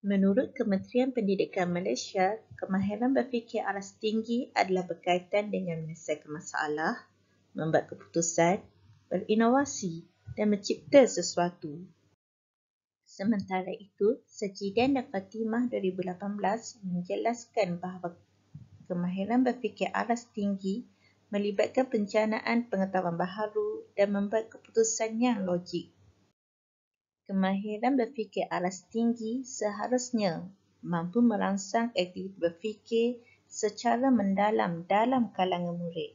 Menurut Kementerian Pendidikan Malaysia, kemahiran berfikir aras tinggi adalah berkaitan dengan menyelesaikan masalah, membuat keputusan, berinovasi dan mencipta sesuatu. Sementara itu, Sajidan dan Fatimah 2018 menjelaskan bahawa kemahiran berfikir aras tinggi melibatkan pencernaan pengetahuan baharu dan membuat keputusan yang logik. Kemahiran berfikir aras tinggi seharusnya mampu merangsang aktiviti berfikir secara mendalam dalam kalangan murid.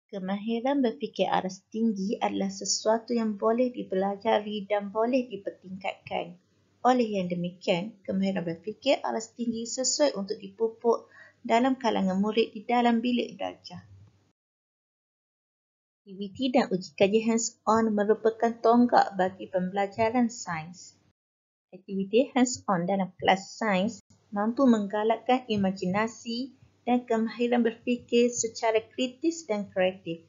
Kemahiran berfikir aras tinggi adalah sesuatu yang boleh dipelajari dan boleh dipertingkatkan. Oleh yang demikian, kemahiran berfikir aras tinggi sesuai untuk dipupuk dalam kalangan murid di dalam bilik darjah. Aktiviti dan uji kaji hands-on merupakan tonggak bagi pembelajaran sains. Aktiviti hands-on dalam kelas sains mampu menggalakkan imajinasi dan kemahiran berfikir secara kritis dan kreatif.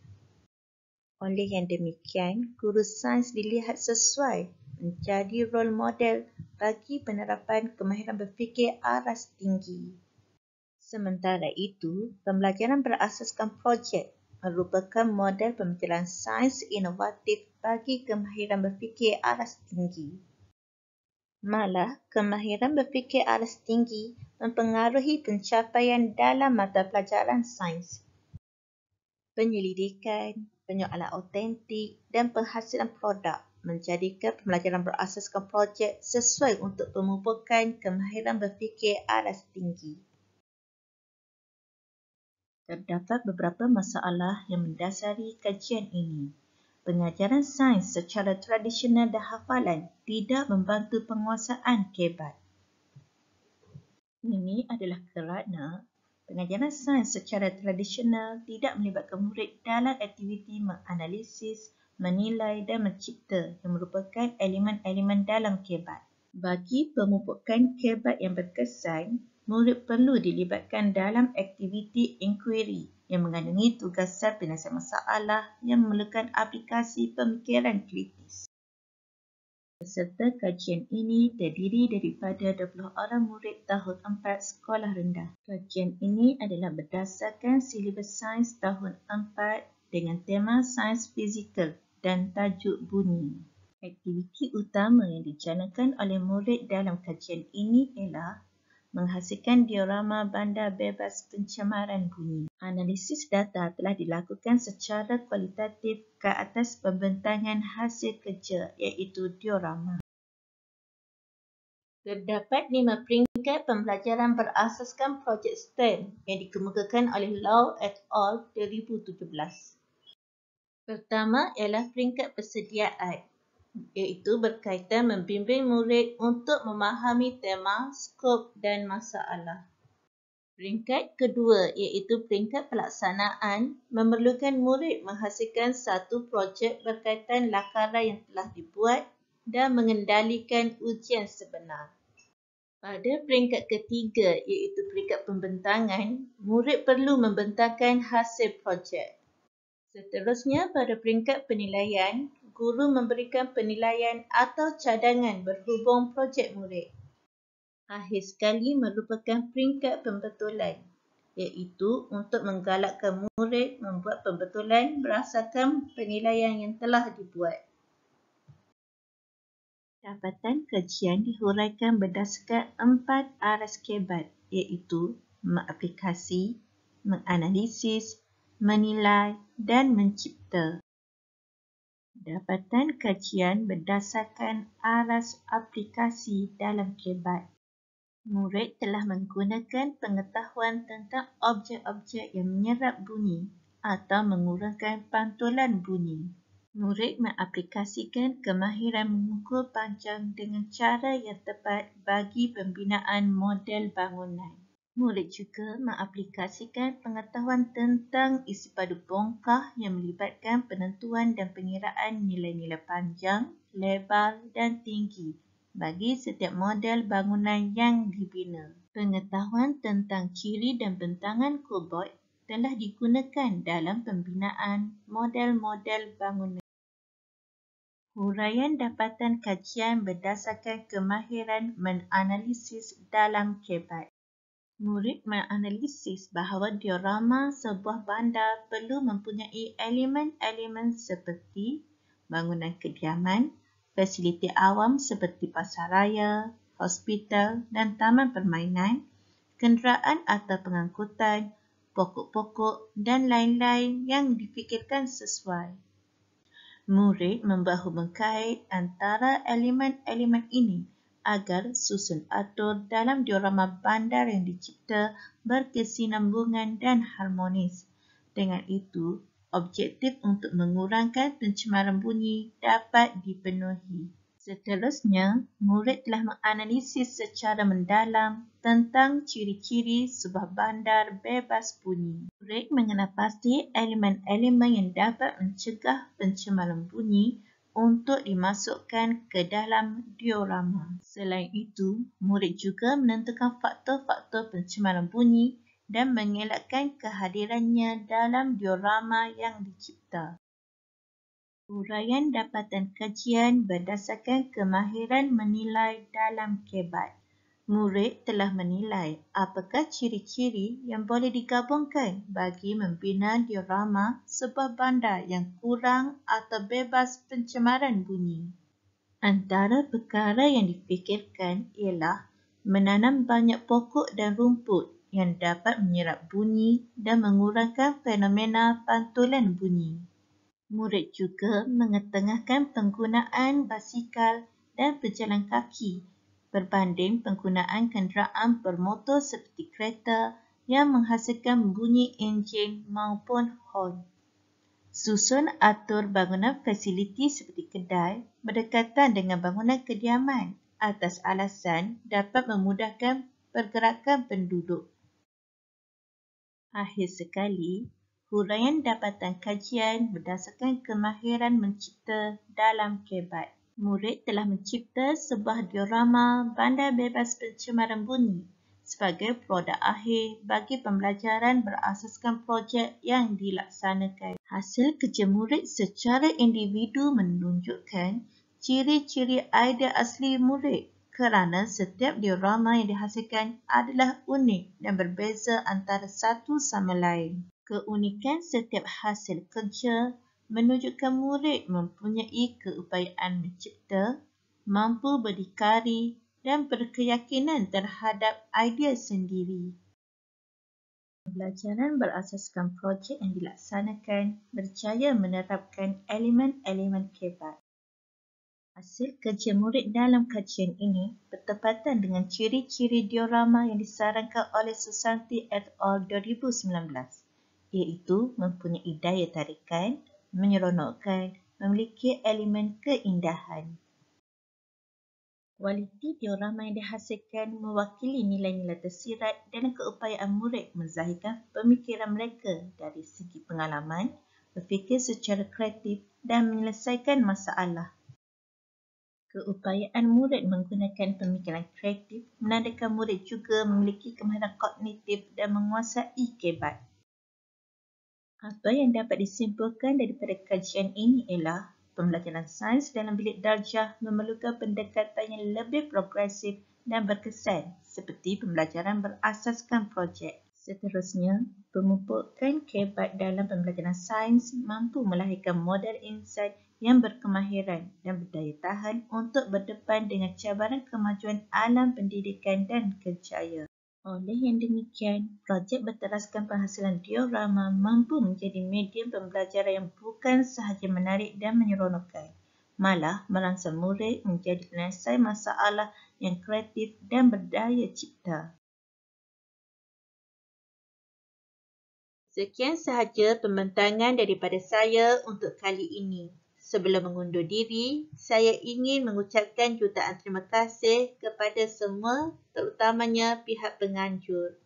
Oleh yang demikian, guru sains dilihat sesuai menjadi role model bagi penerapan kemahiran berfikir aras tinggi. Sementara itu, pembelajaran berasaskan projek merupakan model pembelajaran sains inovatif bagi kemahiran berfikir aras tinggi. Malah, kemahiran berfikir aras tinggi mempengaruhi pencapaian dalam mata pelajaran sains, penyelidikan, penyoalan autentik dan penghasilan produk menjadikan pembelajaran berasaskan projek sesuai untuk pemupukan kemahiran berfikir aras tinggi. Terdapat beberapa masalah yang mendasari kajian ini. Pengajaran sains secara tradisional dan hafalan tidak membantu penguasaan kebat. Ini adalah kerana pengajaran sains secara tradisional tidak melibatkan murid dalam aktiviti menganalisis, menilai dan mencipta yang merupakan elemen-elemen dalam kebat. Bagi pemupukan kebat yang berkesan, murid perlu dilibatkan dalam aktiviti inquiry yang mengandungi tugasan penyelesaian masalah yang memerlukan aplikasi pemikiran kritis. Peserta kajian ini terdiri daripada 20 orang murid tahun 4 sekolah rendah. Kajian ini adalah berdasarkan silibus sains tahun 4 dengan tema sains fizikal dan tajuk bunyi. Aktiviti utama yang dicanangkan oleh murid dalam kajian ini ialah menghasilkan diorama bandar bebas pencemaran bunyi. Analisis data telah dilakukan secara kualitatif ke atas pembentangan hasil kerja iaitu diorama. Terdapat 5 peringkat pembelajaran berasaskan projek STEM yang dikemukakan oleh Lau et al. 2017. Pertama ialah peringkat persediaan, iaitu berkaitan membimbing murid untuk memahami tema, skop dan masalah. Peringkat kedua iaitu peringkat pelaksanaan, memerlukan murid menghasilkan satu projek berkaitan lakaran yang telah dibuat dan mengendalikan ujian sebenar. Pada peringkat ketiga iaitu peringkat pembentangan, murid perlu membentangkan hasil projek. Seterusnya, pada peringkat penilaian, guru memberikan penilaian atau cadangan berhubung projek murid. Akhir sekali merupakan peringkat pembetulan, iaitu untuk menggalakkan murid membuat pembetulan berdasarkan penilaian yang telah dibuat. Dapatan kajian dihuraikan berdasarkan 4 aras kebat, iaitu mengaplikasi, menganalisis, menilai dan mencipta. Dapatan kajian berdasarkan aras aplikasi dalam kebat. Murid telah menggunakan pengetahuan tentang objek-objek yang menyerap bunyi atau mengurangkan pantulan bunyi. Murid mengaplikasikan kemahiran mengukur panjang dengan cara yang tepat bagi pembinaan model bangunan. Murid juga mengaplikasikan pengetahuan tentang isi padu bongkah yang melibatkan penentuan dan pengiraan nilai-nilai panjang, lebar dan tinggi bagi setiap model bangunan yang dibina. Pengetahuan tentang ciri dan bentangan kuboid telah digunakan dalam pembinaan model-model bangunan. Huraian dapatan kajian berdasarkan kemahiran menganalisis dalam KBAT. Murid menganalisis bahawa diorama sebuah bandar perlu mempunyai elemen-elemen seperti bangunan kediaman, fasiliti awam seperti pasaraya, hospital dan taman permainan, kenderaan atau pengangkutan, pokok-pokok dan lain-lain yang difikirkan sesuai. Murid membahu-mengkait antara elemen-elemen ini agar susun atur dalam diorama bandar yang dicipta berkesinambungan dan harmonis. Dengan itu, objektif untuk mengurangkan pencemaran bunyi dapat dipenuhi. Seterusnya, murid telah menganalisis secara mendalam tentang ciri-ciri sebuah bandar bebas bunyi. Murid mengenal pasti elemen-elemen yang dapat mencegah pencemaran bunyi untuk dimasukkan ke dalam diorama. Selain itu, murid juga menentukan faktor-faktor pencemaran bunyi dan mengelakkan kehadirannya dalam diorama yang dicipta. Huraian dapatan kajian berdasarkan kemahiran menilai dalam KBAT. Murid telah menilai apakah ciri-ciri yang boleh digabungkan bagi membina diorama sebuah bandar yang kurang atau bebas pencemaran bunyi. Antara perkara yang difikirkan ialah menanam banyak pokok dan rumput yang dapat menyerap bunyi dan mengurangkan fenomena pantulan bunyi. Murid juga mengetengahkan penggunaan basikal dan berjalan kaki berbanding penggunaan kenderaan bermotor seperti kereta yang menghasilkan bunyi enjin maupun horn. Susun atur bangunan fasiliti seperti kedai berdekatan dengan bangunan kediaman atas alasan dapat memudahkan pergerakan penduduk. Akhir sekali, huraian dapatan kajian berdasarkan kemahiran mencipta dalam KBAT. Murid telah mencipta sebuah diorama bandar bebas pencemaran bunyi sebagai produk akhir bagi pembelajaran berasaskan projek yang dilaksanakan. Hasil kerja murid secara individu menunjukkan ciri-ciri idea asli murid kerana setiap diorama yang dihasilkan adalah unik dan berbeza antara satu sama lain. Keunikan setiap hasil kerja menunjukkan murid mempunyai keupayaan mencipta, mampu berdikari dan berkeyakinan terhadap idea sendiri. Pembelajaran berasaskan projek yang dilaksanakan berjaya menerapkan elemen-elemen KBAT. Hasil kerja murid dalam kajian ini bertepatan dengan ciri-ciri diorama yang disarankan oleh Susanti et al. 2019, iaitu mempunyai daya tarikan, menyeronokkan, memiliki elemen keindahan. Kualiti diorama yang dihasilkan mewakili nilai-nilai tersirat dan keupayaan murid menzahirkan pemikiran mereka dari segi pengalaman, berfikir secara kreatif dan menyelesaikan masalah. Keupayaan murid menggunakan pemikiran kreatif menandakan murid juga memiliki kemahiran kognitif dan menguasai KBAT. Apa yang dapat disimpulkan daripada kajian ini ialah pembelajaran sains dalam bilik darjah memerlukan pendekatan yang lebih progresif dan berkesan seperti pembelajaran berasaskan projek. Seterusnya, pemupukan KBAT dalam pembelajaran sains mampu melahirkan model insan yang berkemahiran dan berdaya tahan untuk berdepan dengan cabaran kemajuan alam pendidikan dan kerjaya. Oleh yang demikian, projek berteraskan penghasilan diorama mampu menjadi medium pembelajaran yang bukan sahaja menarik dan menyeronokkan, malah merangsang murid menjadi penyelesai masalah yang kreatif dan berdaya cipta. Sekian sahaja pembentangan daripada saya untuk kali ini. Sebelum mengundur diri, saya ingin mengucapkan jutaan terima kasih kepada semua, terutamanya pihak penganjur.